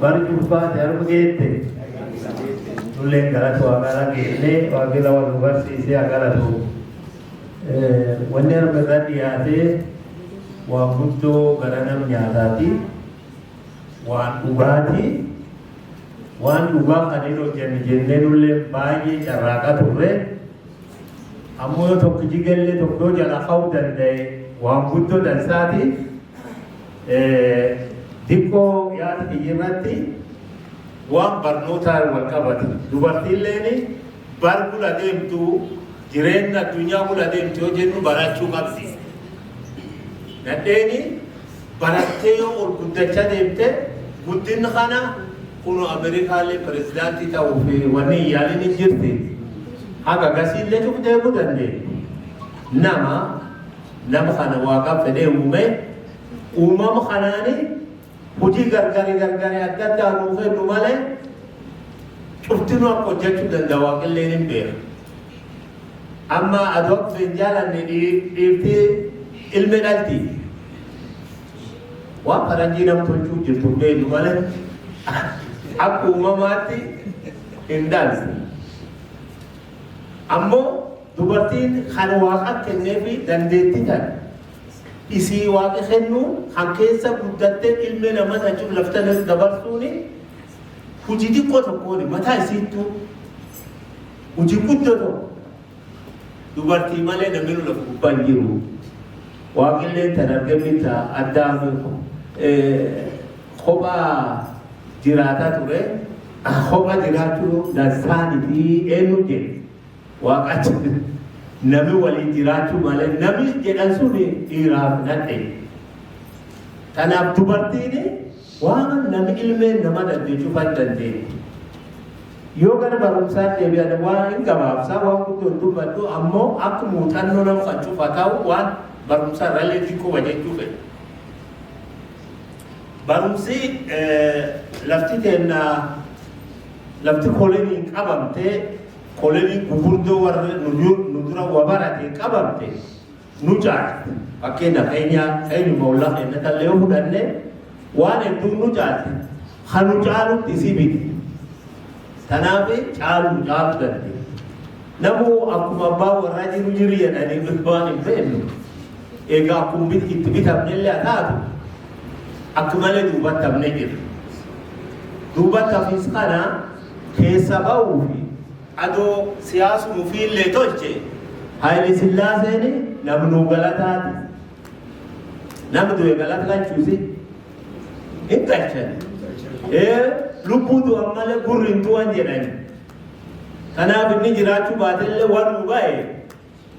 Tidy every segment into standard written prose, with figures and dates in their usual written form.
Baru jumpa jarum begitu. Nulen gara tu agara gile, agila walubar sisi agara tu. Wajar berarti ada wabuto garana menyadati, wan ubati, wan ubah kanino jenne nulen bagi caraka turre. Amu to kujigelle to do jala kau dan dai wabuto dan sati. Dikko yaad irratti waan barnootaan wal qabatu dubartiilleen bar bula deemtu jireenya addunyaa bula deemtu yoo jennu barachuu qabdi. Nadheeni barattee yoo ol guddachaa deemte guddinni kana kunu Ameerikaallee pirezidaantii ta'uu fi wanni yaaliin hin jirti. Haga gasiillee cuf deemuu dandeenya. Nama kana waaqaaf fedhee uumama kanaanii hojii gargari adda addaa nuuf kennu malee cuftinuu akka hojjechuu danda'a waaqilleen hin beeku. Amma aduu akka hin jaalanne dhiirtii ilmi dhalti. Waan faranjii nam tolchuu jirtu beeknu malee akka uumamaatti hin dhalti. Ammoo dubartiin kan waaqa kenneefi dandeettii tana. Isi waaqi kennu kan keessa guddattee ilmi namaa tajaajila laftan dabarsuuni hojii xiqqoo tokkooni mataa isiittuu hojii guddoo tokko dubartii malee namni lafa gubbaa hin jiru. Waaqillee tan argamita addaami kophaa jiraataa ture kophaa jiraachuu dansaanii fi eenyu jedhe waaqachi. Nami waliin jiraachuu malee nami jedhan sun dhiiraaf nadhe. Kanaaf dubartiin waan nami ilmeen nama dandeechuu kan dandeenye. Yoo gara barumsaan deebi'an waan hin gabaabsaa waan guddoon dubbadhu ammoo akka muuxannoo nama kan cufa ta'u waan barumsaa irraallee xiqqoo jechuu fedha. Barumsi lafti teennaa lafti kooleniin qabamtee koleni gugurdoo warra nu dura wabarate qabamte nu caalte fakkeenya eenyu mawla keenya tallee fudhanne waan hedduu nu caalte kan nu caalutti isii biti. Tanaaf caalu dandeenya. Namuu akkuma abbaa warraa jiru jiri jedhanii dubbaan hin beeknu. Egaa akkuma itti bitamnellee haa taatu akka malee duubattamne jira. Duubattafis kana keessa ba'uufi adoo siyaasu mufiillee tolche Haayile Sillaaseen namnu galataati. Namni du'e galata galchuusi hin galchan. Lubbuu du'an malee gurri hin du'an jedhani. Kanaaf inni jiraachuu baatellee waan ba'e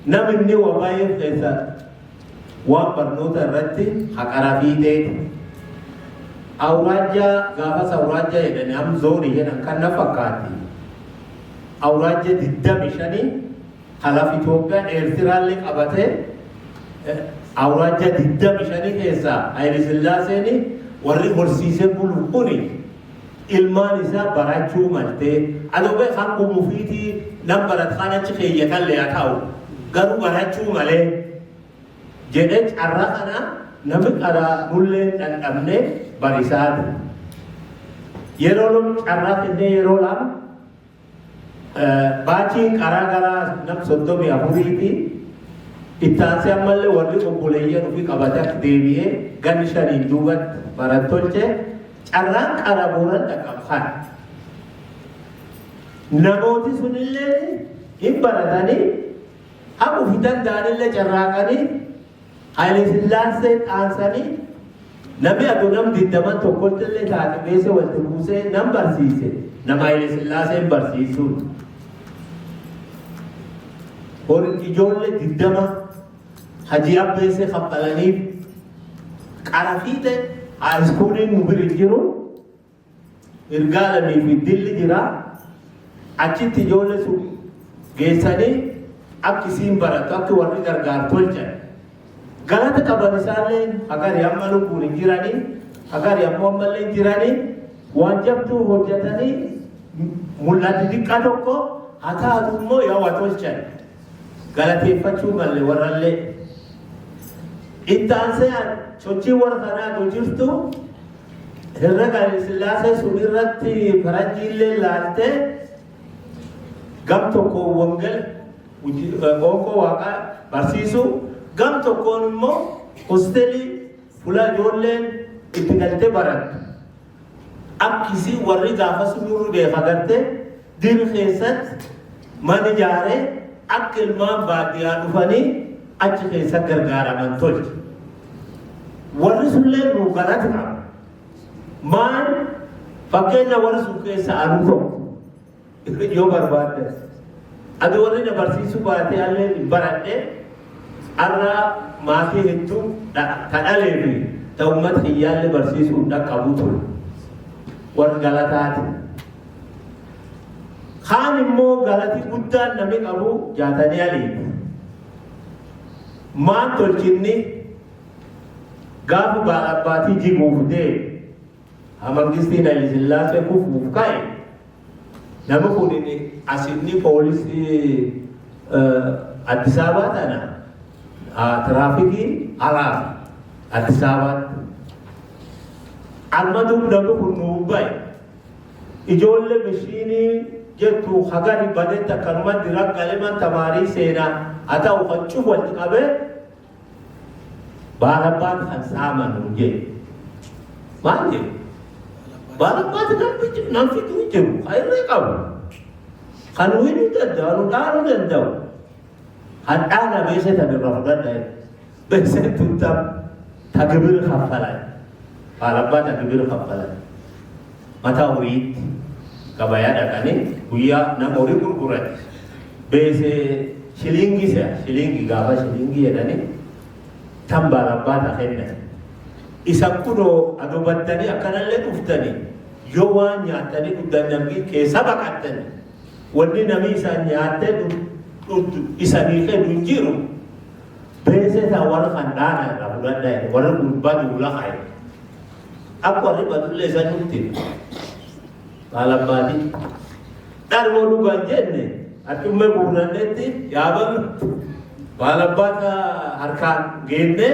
namni inni waa baay'ee keessa waan barnoota irratti haqara fiixee awraajjaa gaafas awraajjaa jedhani am zoonii jedhan kan na fakkaatti. Awraajja 25 halaf Itoophiyaan Eertiraallee qabatee awraajja 25 keessaa Haayile Sillaaseen warri horsiisee bulu kuni ilmaan isaa barachuu maltee adoo kan gumufiitii nam barat kan achi keeyyatan haa ta'u garuu barachuu malee jedhee carraa kana namni qaraa nullee dhandhamnee barisaati. Yeroo lolu carraa kennee yeroo lama baachiin garaa nam 34 fi ittaansee ammallee warri obboleeyyan ofii qabatee akka deebi'ee ganni 5 duubatti barattolche carraan qara booran dhaqqabfan. Namooti sunillee hin baratanii amma ofii danda'anillee carraaqanii Haayile Sillaasee dhaansanii namni aduu nam 20 tokkottillee taate beese walitti buusee nam barsiise nama Haayile Sillaaseen barsiisuun. Horin ijoollee 20 hajii abbeessee kaffalaniif qarafiite haayiskuuliin nu bira jiru ergaalanii fi dilli jira achitti ijoollee sun geessanii akka isiin baratu akka warri gargaar tolchan. Galata qaban isaallee hagari amma lubbuun hin jiranii hagari ammoo ammallee hin jiranii waan jabduu hojjetanii mul'atti xiqqaa tokko haa taatu immoo yaa'u tolchan. Galateeffachuu malee warrallee itti aansee sochii warra kanaa jirtu herrega sillaasee sun irratti faranjiillee laalte gam tokko wangala qoonqoo waaqaa barsiisu gam tokkoon immoo hosteelii fuula ijoolleen itti galtee barattu akkisii warri gaafas nurri beeka gartee diri keessatti man ijaaree akka ilmaan baadiyyaa dhufanii achi keessa gargaaraman tolche warri sunillee nu galata qaba maan fakkeenya warri sun keessa anu tokko yoo barbaadde adi warri na barsiisuu baatee allee baradhe arra maatii hedduu kadhalee fi ta'ummat hiyyaallee barsiisuu dhaqqabuu ture warri galataati kaan immoo galati guddaan namni qabu jaatanii alii maan tolchinni gaafa baalabbaatii jiguuf dee Mangistiin Haile Sillaasee kufuuf ka'e nama kun asinni poolisii Addis Ababaa tana tiraafikii alaaf Addis Ababaatti almaduun nama kun nuuf ba'e ijoollee mishiinii jettu hagani badetti akkanumatti raggaleman tamaarii seenaa haa ta'u kan cufu walitti qabee baalabbaan kan saaman jedhe maal jedhe baalabbaan nan fiduu jiru hayree qabu kan winuu danda'u nu dhaanuu danda'u hadhaana beesee tamirra fudhadha beesee tuttam tagibir kaffalan baalabbaa tagibir kaffalan mataa horiitti gabayaa dhaqanii guyyaa nama horii gurgurate beesee shilingi gaafa shilingi jedhanii tan baalabbaa takennan isa kunoo adubattanii akkanallee dhuftanii yoo waan nyaatanii dhugdan namni keessa baqattanii wanni namni isaan nyaattee isanii kennu hin jiru beesee taa warra kan dhaana irraa fudhadha warra gurbaa duula ka'e akka warri badullee isa nutti baalabbaatii dharmoo dhugaan jenne addummaa guurannetti yaaban baalabbaata harkaan geenne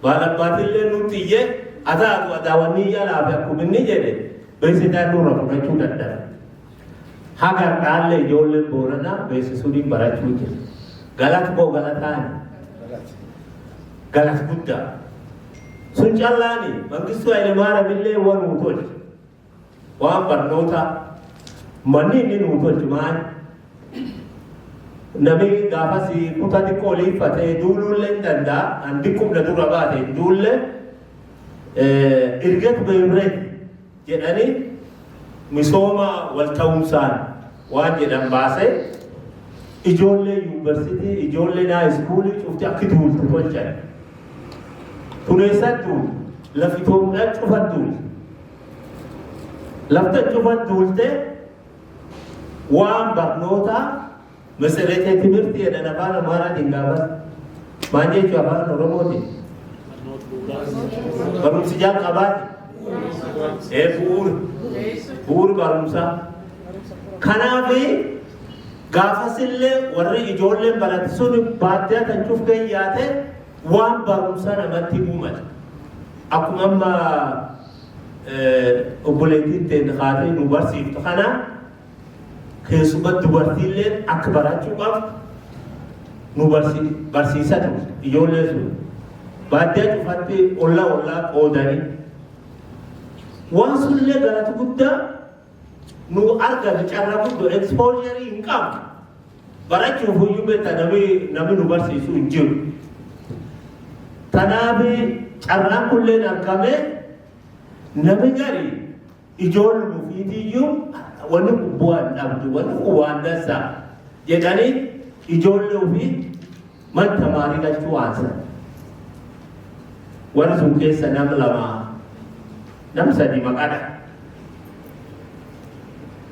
baalabbaatillee nutti iyye ataatu adaawanii jalaafi akkuma inni jedhe beeksitaan nurra fudhachuu danda'a. Hagar dhaallee ijoolleen Booranaa beeksisuudhaan barachuu jira. Galata koo galataani. Galata guddaa. Sun callaani Mangistuu Hayilemaariyaamillee waan nuu tolche. Waan barnoota manni inni nuu tolche maali? Namni gaafas kutaa xiqqoo oliiffatee duuluullee hin danda'a. An xiqqumna dura baate duullee irgat beeyree jedhanii misooma wal ta'umsaan waan jedhan baasee ijoollee yuunivarsiitii ijoollee haayiskuulii cufti akka duultu tolchan. Tureessatti lafi Itoophiyaa cufan duulte. Lafta cufan duulte waan barnootaa mesereetee timirti jedhan afaan Amaaraatiin gaafas maal jechuu afaan Oromootiin barumsi jalqabaati bu'uura barumsaa kanaaf gaafasillee warri ijoolleen barate sun baadiyyaa kan cufgee yaate waan barumsaa namatti uumate akkuma amma obboleettiin ta'e haatee nu barsiiftu kana keessumatti dubartiillee akka barachuu qabdu nu barsiisaa ture ijoollee sun baadiyyaa cufatti ollaa qoodanii waan sunillee galata guddaa nu argame carraa guddoo ekspoozharii hin qabnu barachuuf iyyuu beekta namni nu barsiisu hin jiru. Kanaaf carraan kulleen argame namni gari ijoollee ofiitiyyuu wanni bu'aan dhabdu wanni waan dansaa jedhanii ijoollee ofii man tamaarii galchuu waansan. Warri sun keessa nam lama nam sadi maqadha.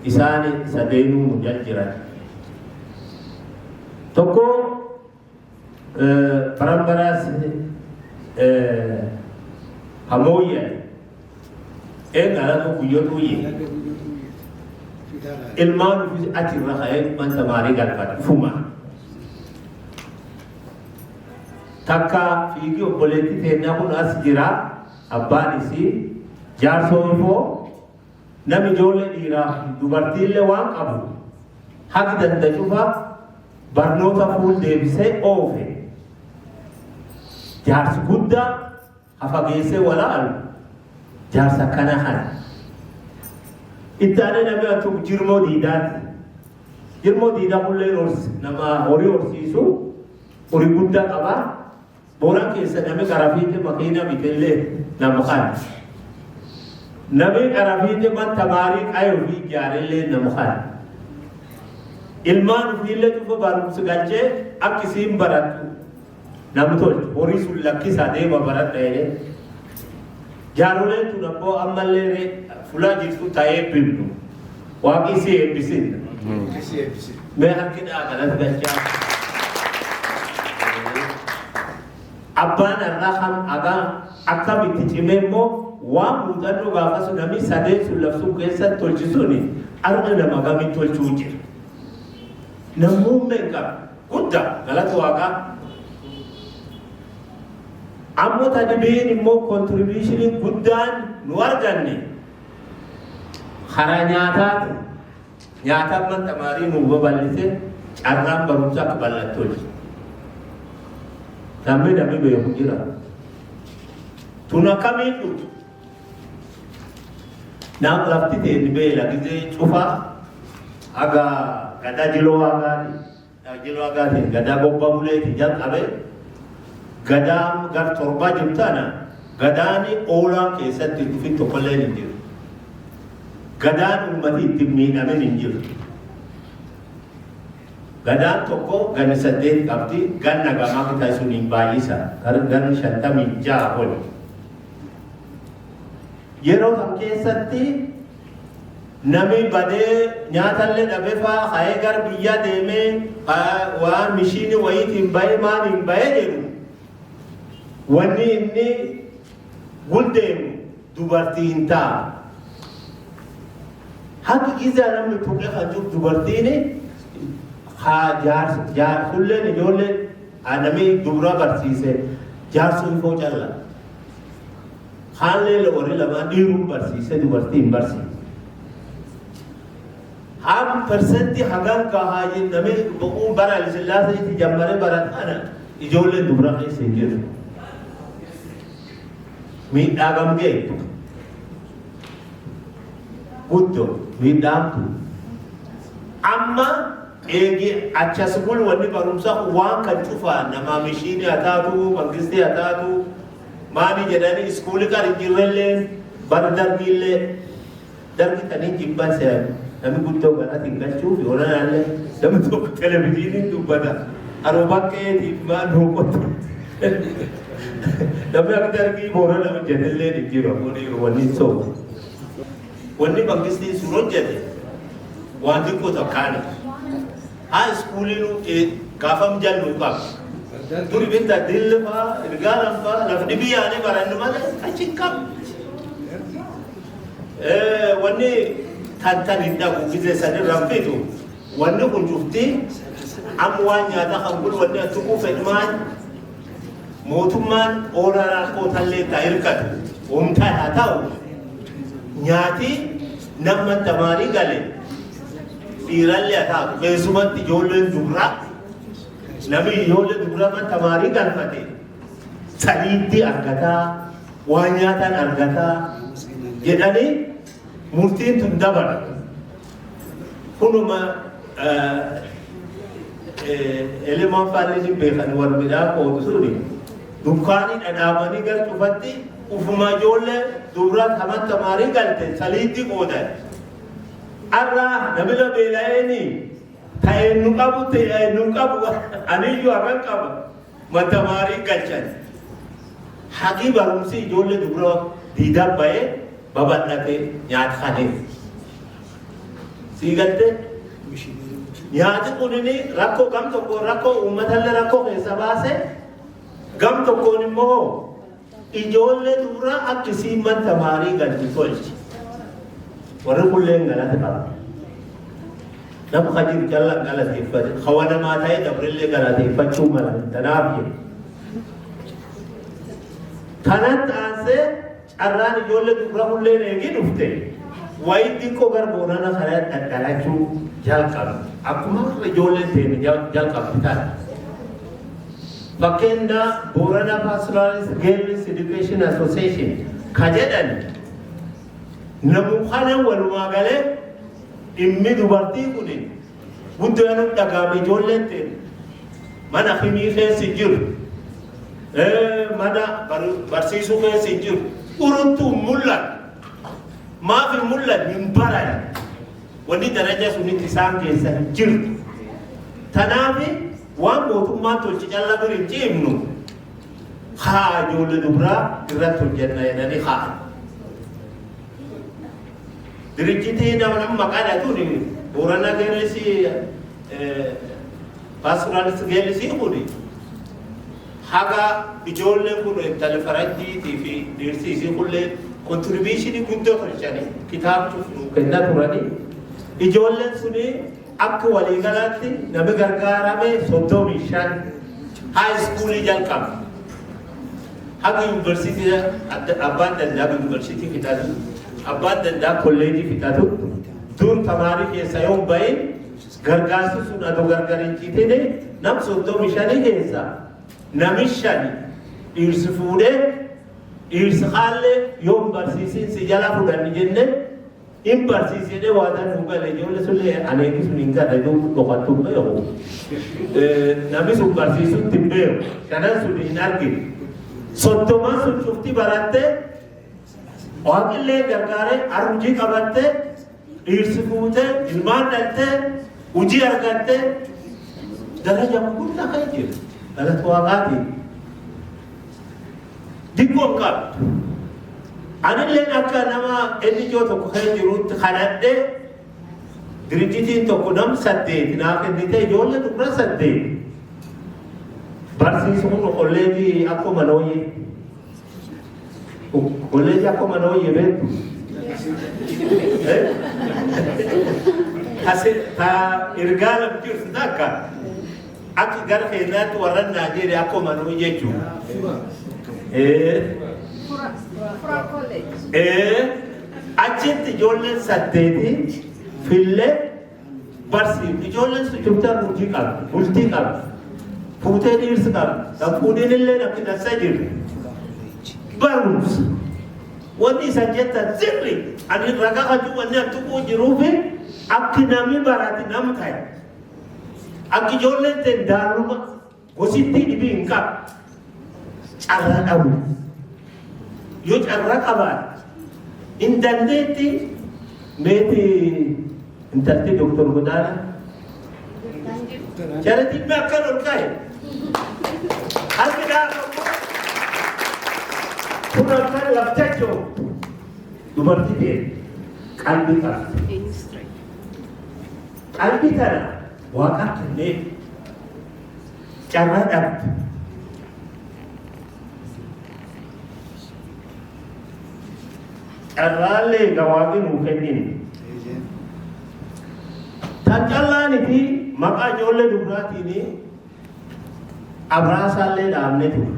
Isaan sadeenuu nu jajjiran. Tokko barambaraas hamooyya alatu guyyootu yee ilmaan ofii achirra ka'ee man tamaarii galfata fuma. Takka fiigii obboleettii teennaa kun as jira abbaan isii jaarsoo nami ijoollee dhiiraa dubartiillee waan qabu haqi dandacufa barnoota fuul deebisee oofe jaarsi guddaa hafageessee walaalu jaarsa kana kana ittaane nami atuk jirmoo diidaati jirmoo diidaa kullee nama horii horsiisu horii guddaa qaba booran keessa nami qarafiitti makiina bitellee nama kana nami qarafiitti man tamaarii qaayoo fi ijaarellee nama kana ilmaan ufiillee cufa barumsa galchee akkisiin barattu namni tolchu horii sun lakkisaa deema baradha jaaroleen tun ammoo ammallee fulaa jirtu ta'ee bibnu waaqii si eebbisin mee harkidhaa kanatti galchaa abbaan irraa kan agaa akkamitti cimee immoo waan muuxannoo gaafas namni sadeen sun labsuun keessatti tolchisuuni arga nama gamii tolchuu jira namummaan qaba guddaa galata waaqaa ammoo tadbiin immoo contribution guddaan nu arganne karaa nyaataati nyaataan man tamaarii nu babal'ise carraan barumsa akka bal'attooti namni beeku jira tun akkamiin dhufu naam lafti ta'e beela gisee cufaa aga gadaa jiloo waaqaati gadaa gobba buleeti jalqabe gadaan gar torbaa jirtaana gadaani oolaan keessatti dhufi tokkolleen hin jiru gadaan ummati itti miidhamin hin jiru gadaan tokko ganni 8 qabdi ganna gamaa kitaa sun hin baay'isa ganni 56 ol yeroo kan keessatti nami badee nyaatallee dhabefaa hayee gar biyya deemee waan mishiini wayiitiin bahee maan hin bahee jedhu wanni inni guddeemu dubartii hin ta'a haqi gizaa namni tuqee kan jiru dubartiini jaarsulleen ijoolleen namni dubra barsiise jaarsu ifoo calla haallee warri lamaan dhiiruun barsiise dubartii hin barsiise ham persenti hagan gahaa namni bu'uun bara Sillaasee itti jammaree barataana ijoolleen dubra keessa hin jiru miidhaa gamgee guddo miidhaamtu amma eegi achas bul wanni barumsa waan kan cufaa nama mishiini haa taatu mangistii haa taatu maani jedhanii iskuuli qar hin jirrelleen bara darbiillee darbi taniin jibban se'an namni guddoo ganatti hin galchuuf yoona naallee namni tokko televiziiniin dubbata aroo bakkeetiif maan hooqotu namni akka darbii boora nama jedhallee hin jiru wanni soobu wanni mangistiin sun hojjete waan xiqqoo tokkaani haa iskuuliin gaafam jallu qaba duri binta dilli faa ilgaaran faa lafni biyyaanii barannu malee achi qabu wanni tan hin dhabu gizee sanirra fitu wanni kun cuftii amma waan nyaata kan bulu wanni attuquu fedhumaan mootummaan ooraa rakkoo tallee taa hirkatu oomtaa haa ta'u nyaati namman tamaarii gale dhiirallee haa ta'u keessumatti ijoolleen dubraa namni ijoollee dubraa man tamaarii galfate saniitti argataa waan nyaataan argataa jedhanii murtiin tun dabala kunuma elemaan faalliin beekan warmidhaa qoodu suni dukkaanii dhadhaabanii gar cufatti ufuma ijoollee dubraa taman tamaarii galte saliitti qoodan arraa namila beela'eeni ta'een nu qabu aniyyuu hakan qaba man tamaarii galchan haqii barumsi ijoollee dubraa diidaa bahee babal'ate nyaata kaneef sii galte nyaati kunini rakkoo gam tokko rakkoo uummatallee rakkoo keessa baase gam tokkoon immoo ijoollee dubraa akkisii man tamaarii galti tolchi warri kulleen galata qaba nama kajir jalla galateeffate hawanamaa ta'e dabrillee galateeffachuu mala tanaaf jedhe kanatti aansee carraan ijoollee dubra hulleen eegii dhufte wayi xiqqoo gara boorana kana dhadhalachuu jalqabu akkuma ijoolleen teeni jalqabdi taate. Fakkeenya Boorana Pastoralist Girls Education Association ka jedhan namu kana walumaa galee dhimmi dubartii kun guddaan dhagaame ijoolleen teeni mana himii keessa jiru mana barsiisuu keessa jiru uruntuu mul'atu maaf hin mul'atu hin baran wanni daraja sunitti isaan keessa jirtu tanaaf waan mootummaa tolchi callaa bira hin ciimnu haa ijoollee dubraa irratti hojjenna jedhanii haa dirjitii nama maqaa dhatuun Boorana Girls Pastoralist Girls kun haga ijoolleen kun intala faranjiitii fi dhirsi isii kullee kontribiishinii guddoo tolchanii kitaabtuuf nu kennaa turanii ijoolleen suni akka waliigalaatti nama gargaarame 35 high schoolii jalqaba haga yuunivarsiitii abbaan danda'a yuunivarsiitii fixatu abbaan danda'a kolleejii fixatu dur tamaarii keessa yoo bahin gargaarsi sun adoo gargariin ciitine nam 35 keessa nami 5 dhirsi fuudhee dhirsi haallee yoo barsiisiin si jala fudhanni jenne in barsiisee waadaan dhugale ijoollee sullee aneegi sun hin gadha yoo dhokattu beeku namni sun barsiisutti hin beeku kanan sun hin argine soddomaan sun cufti barattee waaqillee gargaaree arujii qabattee dhirsi fuutee ilmaan dhaltee hujii argattee daraja guddaa kan jiru dhalatu waaqaati diqqoo qabdu anilleen akka nama ennijoo tokko kan jirutti kanadhee dirjitiin tokko nam 8 naa kennite ijoollee dubra 8 barsiisuun kolleejii akkuma nooyee kolleejii akkuma nooyee beektu ta ergaa lamtiirsu takka akka gara keenyaatti warran Naajeeriyaa akkuma nooyee jechuudha. Achitti ijoolleen 8 fillee barsiifti ijoolleen sun cuftaan hojii qabdi bultii qabdi fuutee dhirsi qabdi kan fuudhiin illee namni dansaa jiru barumsa wanni isan jettan sirri ani ragaa hajuu wanni attuquu jiruufi akki namni baraati nam ta'e akki ijoolleen ta'e daa'ima gositti dhibii hin qabu carraa dhabu yoo carraa qabaat in dandeetti meeti intalti doktor Godaana jarati me akka ol ka'e harki gaafa kun akka laftachoo dubartii ta'e qalbii qabdi qalbii tana waaqa kennee carraa dhabdu carraalee gawaaqii nuu kennine tan callaani fi maqaa ijoollee dubraatiin abraasaallee dhaabne ture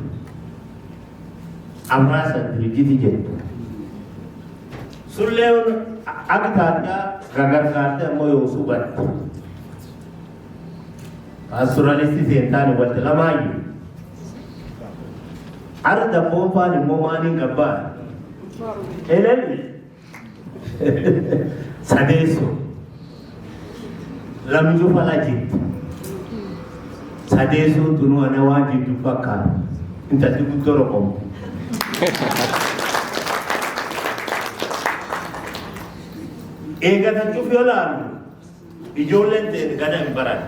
abraasa dirjiti jedhu sullee akka taatee gagargaartee ammoo yoo subatte pastoralisti seentaani walti lamaayyuu arda boonfaan immoo maaliin gabbaa elelli sadeesso lamju fala jittu sadeesso tunu ana waan jiddu fakkaatu intalli guddoo roqomu eegatan cuf yoo laalu ijoolleen ta'e gana hin baran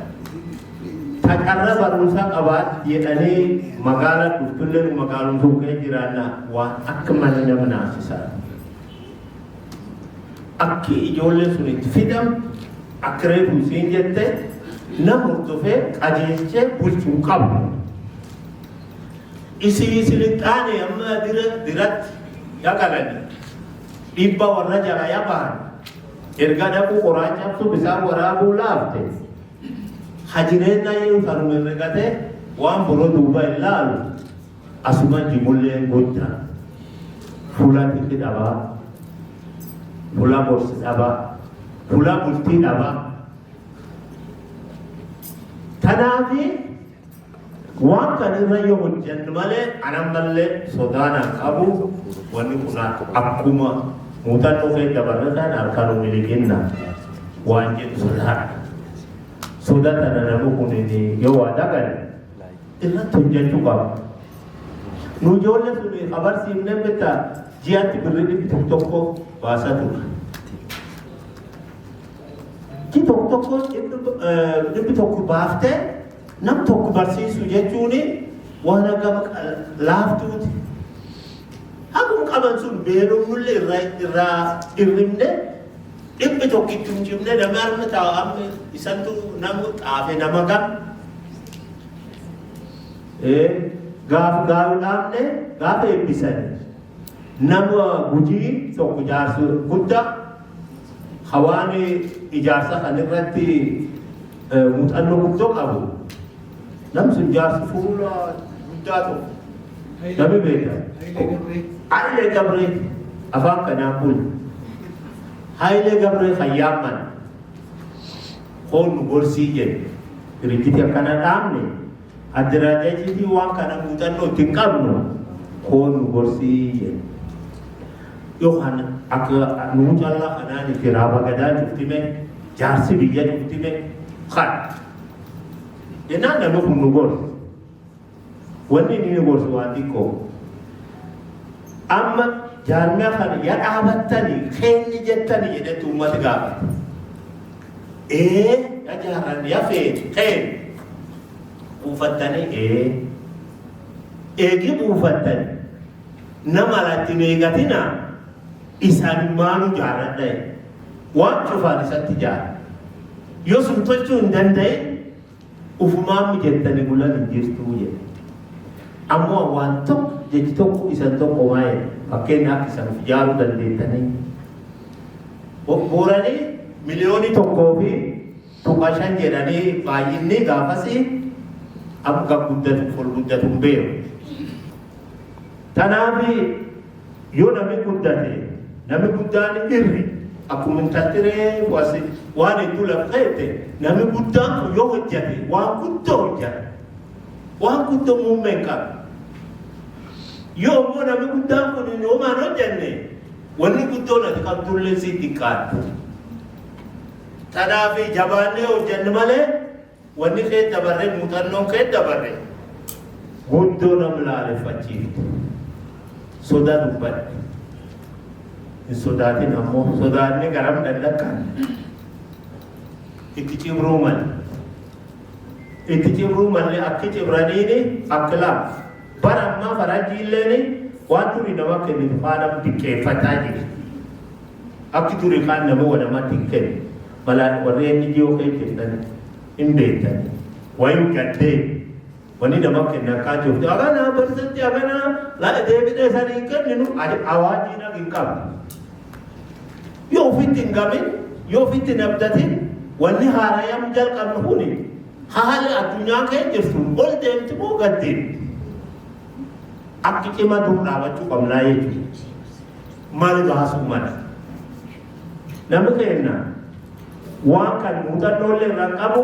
takarra barumsa qabaat jedhanii magaala dhuftulleen magaalum tuqee jiraanna waan akka mana nama naasisaa akki ijoolleen sun itti fidam akka reefu isiin jette nama hordofee qajeelchee bulchuu qabu isii silixaane amma diratti yaqalani dhibba warra jara yabaan erga dhaquu qoraachabsu bisaan waraabuu laafte hajireenna yoo kanuma herregate waan biroo duuba hin laalu asuma jimulleen guddaa fuula xiqqi dhabaa, fuula gorsi dhabaa, fuula bultii dhabaa. Tanaafi waan kan irra yoo hojjennu malee anan malee sodaanaan qabu wanni kun akkuma muuxannoo kee dabalatan harkaan miliqinna waan jedhu sodaadha. Sodaa tana nama kun yoo waa dagale irratti hojjechuu qaba. Nu ijoollee sun abarsiifnee bitta ji'aatti birrii tokko baasaa ture. Ji tokko dhibbi tokko baaftee nam tokko barsiisu jechuun waan gama laaftuuti. Akkuma qaban sun beelumnullee irraa hirribne dhibbi tokko itti hin cimne nama harma taa'u amma isantu nama xaafe nama gam. Gaafa gaariidhaafne gaafa eebbisanii nama gujii tokko jaarsu guddaa hawaan ijaarsa kan irratti muuxannoo guddoo qabu. Nam sun jaarsi fuula guddaa tokko namni beeka. Hayilee Gabree afaan kanaan bulu. Hayilee Gabree Fayyaamman hoon gorsii jedhe dirijiti akkana dhaabne addiraajaajiitii waan kana muuxannoo ittiin qabnu hoon gorsii jedhe. Yookaan akka nuu callaa kanaan itti raaba gadaa cuftime jaarsi biyya cuftime kan. Jennaan namni kun nu gorsu. Wanni inni nu gorsu waan xiqqoo. Amma jaarmiyaa kana yaa dhaabattanii keenyi jettanii jedhetti uummata gaafata. Yaa jaaran yaa feeti keenyi. Buufattanii eegi buufattanii nama alatti meegatina isaan maanu jaaladha. Waan cufaan isatti jaara. Yoo sun tolchuu hin danda'e ufumaan mijettanii bulan hin jirtuu jedhe. Ammoo waan tokko jechi tokko isan tokko waa'ee fakkeenya akka isan ijaaruu dandeettanii. Booranii miliyoonii tokkoo fi tuqa 5 jedhanii baay'inni gaafasii akka guddatu fol guddatu hin beeku. Tanaaf yoo namni guddate namni guddaan irri akkuma intaltiree waan hedduu lafa ta'e namni guddaan kun yoo hojjate waan guddoo hojjate waan guddoo muummee qaba. Yoo immoo namni guddaan kun hin hoomaan hojjenne wanni guddoon ati qabdullee si xiqqaadha. Tanaaf jabaannee hojjenne malee wanni kee dabarree muuxannoon kee dabarree guddoo nama laaleffachiifte sodaa dubbadhe. Hin sodaatin ammoo sodaanni garam dandakkan itti cibruu malee. Itti cibruu malee akki cibraniini akka laaf. Bara ammaa farajii illeen waan turi nama kennitu faana xiqqeeffataa jira. Akki turi kaan nama wadamatti hin kennu. Malaan warreen ijoo kee jirtan hin beektani. Wayii gaddee wanni nama kenna akka jirtu aganaa barsatti aganaa laala deebitee sanii hin kenninu awaajiina hin qabu. Yoo ofitti hin gamin yoo ofitti hin abdatin wanni haarayam jalqabnu kuni haala addunyaa kee jirtu ol deemti moo gad deemti. Akki cima dur dhaabachuu qabnaa jechuudha. Maal baasuu mala. Namni kenna waan kan muuxannoollee irraa qabu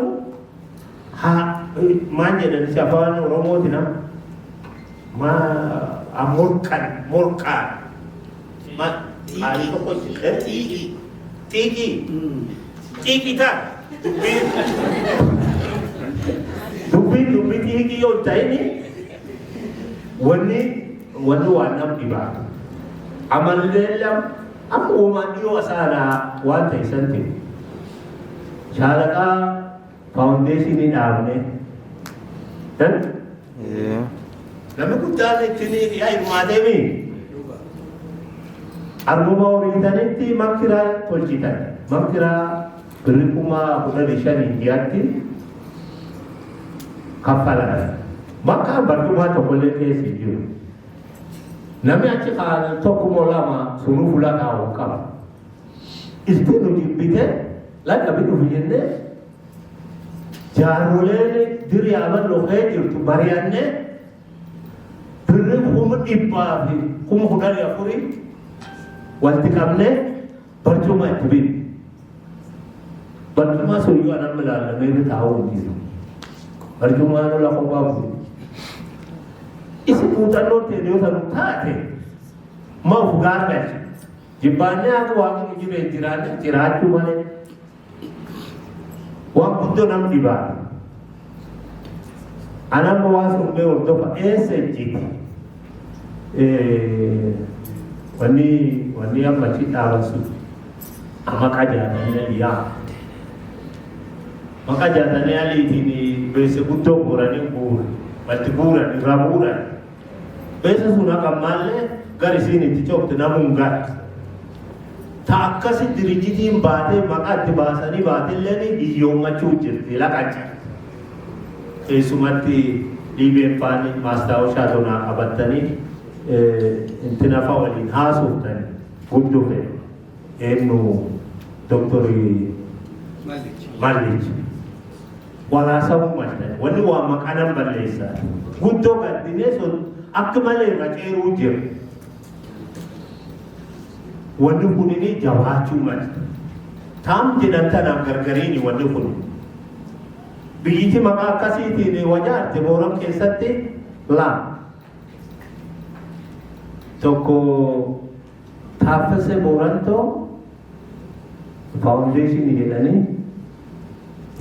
maal jedhanis afaan Oromooti morqaan maalii tokko xiiqii ta'a dubbii xiiqii yoo ta'ini wanni waan nam dhibaa amallee amma uumaan dhiyoo asaanaa waan ta'esanti shaalaqaa faawundeeshinii dhaabne namni guddaan ittiin hirmaateemi arguma horiitanitti makkiraa tolchitan makkiraa birriqumaa 15 ji'atti kaffalatan makkaan barcumaa tokkollee keessi jiru namni achi kaan tokkumoo lama sunuu fuula taa'uu qaba itti nu jibbite laga biduuf jennee jaaroleen dirii amaloo kee jirtu bari'annee birri kuma 100 fi kuma 14 wanti qabne barcuma itti bitu. Barcuma suyyuu anan milaallamee taa'uu hin jiru. Barcumaan ola kophaa bu'u. Isi muuxannoo ta'e yoo ta'u taate ma of gaargalche. Jibbaannee akka waaqni jireen jiraanne jiraachuu malee waan guddoo nam dhibaa. Anamma waan summee hordofa eessa ejjiti. Wanni amma achi dhaabansu maqaa jaatanii yaa. Maqaa jaatanii aliitiin beessa guddoo guuranii guuran. Balti guuran irraa guuran. Beessa sun akka maallee gara isiin itti coofte namuun gara. Ta akkasi dirijitiin baatee maqaa itti baasanii baatelleen hiyyoommachuu jirti laqacha. Keessumatti dhiibeen faanii maastaawushaa tonaa qabattanii inti nafa waliin haasoftan guddoo ta'e eenyu Doktorii Mallich. Walaasamuu maltan wanni waa maqanan balleessaa guddoo gaddinee sun akka malee maqeeruu jira. Wanni kunini jabaachuu mala. Taam jedhan tanaaf gargariini wanni kun. Biyyiti maqaa akkasiitiin wajaarte Booran keessatti lama. Tokko Taaffasee Boorantoo Faawundeeshinii jedhanii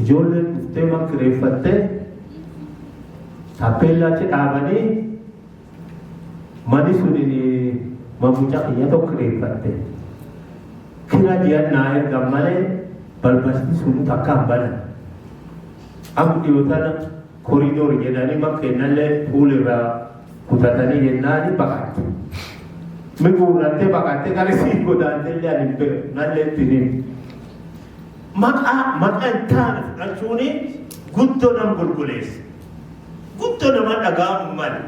ijoolleen dhuftee makkireeffattee taappeellaachi dhaabanii mani suniin mamucaa kiyya tokko kireeffatte. Kira ji'annaa ergan malee balballi sun takka hin banan. Amma dhiyootana koriidoor jedhanii makkeenyallee fuulirraa kutatanii jennaani baqatte. Miguurattee baqattee gara siin godaantellee ani hin beeku nallee ittiin maqaa hin taane fudhachuun guddoo nama gulguleessa. Guddoo nama dhaga'amu mali.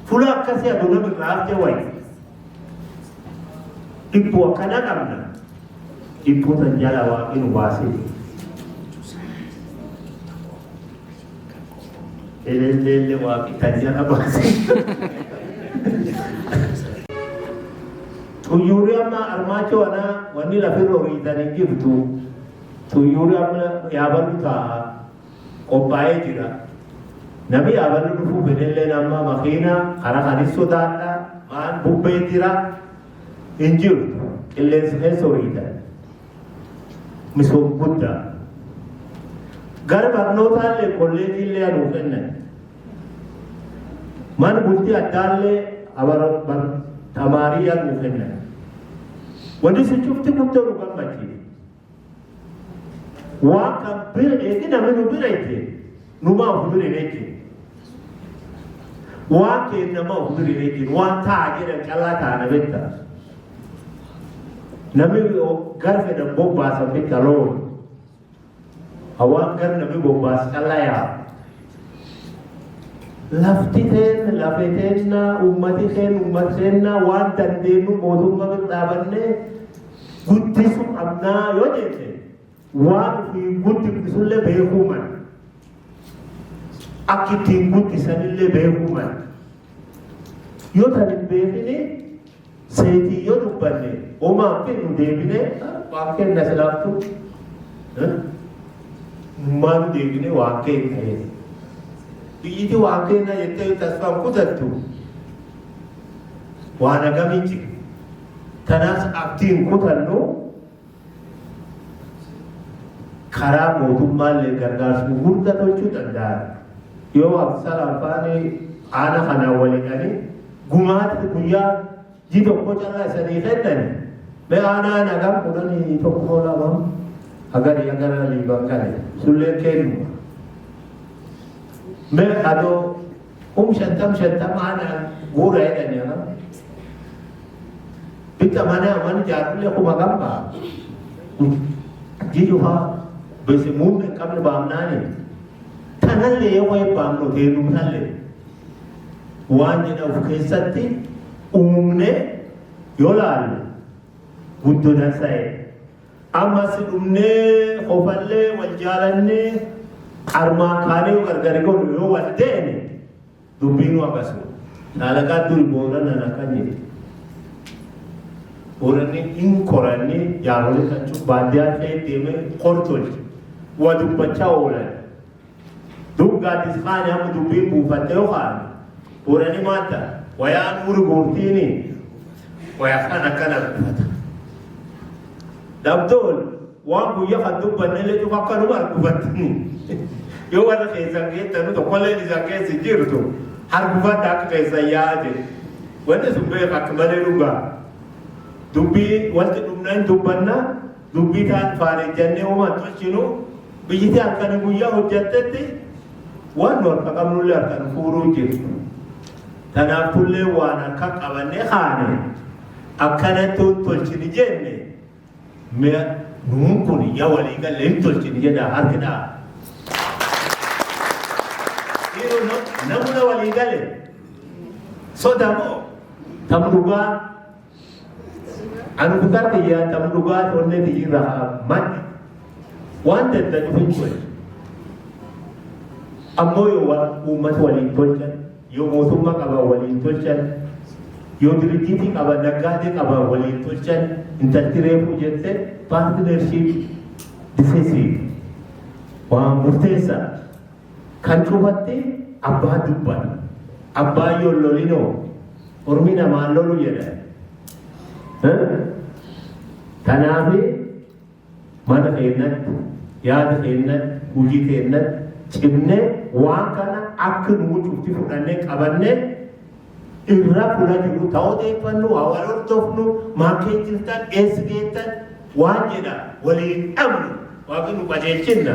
Fuula akkasii aduu nama irraa haftee wayi. Dhibboo akkana qabna. Dhibboo tan jala waaqni baasee. Eleellee waaqni tan jala baasee. Tuyyuurii amma armaachoo wanni lafirra horiitanii jirtu tuyyuurii amma yaaballu ta'a qophaa'ee jira. Nami yaaballu dhufuu fedhellee amma makiina karaa kanis sodaadha maan bubbee jira hin jiru qilleensi keessa horiitan. Misoom guddaa. Gara barnootaallee kolleejiillee anuu kennan. Man bultii addaallee tamaarii anuu kennan. Wanti si cufti guddoo nu gammachiise. Waan kan bira eegi namni nu bira ejje numaa of bira ejje. Waan kennamaa of bira ejje waan ta'a jedhan calaa taana betta. Namni gara fedhan bobbaasa betta loon. Hawaan gara namni bobbaasa calaa yaa. Lafti teen lafeteenna ummati teen ummateenna waan dandeenyu mootummaa bira dhaabannee guddisuu qabnaa yoo jette waan fi guddisullee beekuu man akka ittiin guddisanillee beekuu man yoo tan hin beekne seetii yoo dubbanne homaa fi nu deebine waan kenna silaaftu maan deebine waan kenna biyyiti waan kenna jettee tasfaan kutattu waan agamii jira. Tanaas abdiin kutannu karaa mootummaallee gargaarsu hunda tolchuu danda'a. Yoo absal afaanii aana kanaan walidhanii gumaatti guyyaa ji tokko callaa isanii kennani. Mee aanaa nagaa kudhanii tokko lama hagari hagara liiban kane sullee kennu. Mee adoo shantam aanaa guura jedhanii Kita mana jaarullee kuma gamba. Jijuha bese muumne qabne baamnaani. Tanallee yoo wayi baamnu deenu tanallee. Waan jedha of keessatti uumne yoo laalle guddoo dansa'e. Ammas dhumnee qofallee wal jaalannee armaan kaanee gargari godhu yoo wal deene dubbiinu akkasuma. Naalagaa duri Booran akkan jedhe. Boorani hin koranni jaarolee kan cuuf baadiyyaa ta'e deemee qortolchi waa dubbachaa oolan. Duggaattis kaan amma dubbii buufattee yookaan boorani maanta wayaan uri goortiini wayaa kan akkana buufata. Dabdoon waan guyyaa kan dubbanne illee cufa akkanuma argufatanii yoo warra keessan geettanu tokkolleen isa keessa jirtu argufata akka keessan yaade wanti sun beeka akka malee dhugaa. Dubbii wanti dhumnaan dubbanna dubbii ta'an faarejjannee uumaan tolchinu biyyittii halkanii guyyaa hojjettetti waan nu harka qabnullee harkan fuuruu jirtu. Kanaafullee waan akka qabannee haane akkanatti tolchini jenne nuun kun yaa walii galee hin tolchini jedha harkidhaa. Namuna walii galee sodamoo tam dhugaa anu bukan dia tam duga tonne di raha mat wan dan dhufin kun ammo yo wa umat wali tolchan yo mootummaa qaba wali tolchan yo dirjiti qaba naggaade qaba wali tolchan intaltireefu jette partnership decisive wa murteessa kan cufatte abbaa dubban abbaa yoo lolino ormina maan lolu jedha. Kanaafi mana keenyatti yaada keenyatti hojii keenyatti cimnee waan kana akka nu cufti fudhannee qabannee irra fuula jiru ta'uu deeffannu waa wal hordofnu maakkee jirtan eessi geettan waan jedha waliin dhabnu waaqni nu qajeelchinna.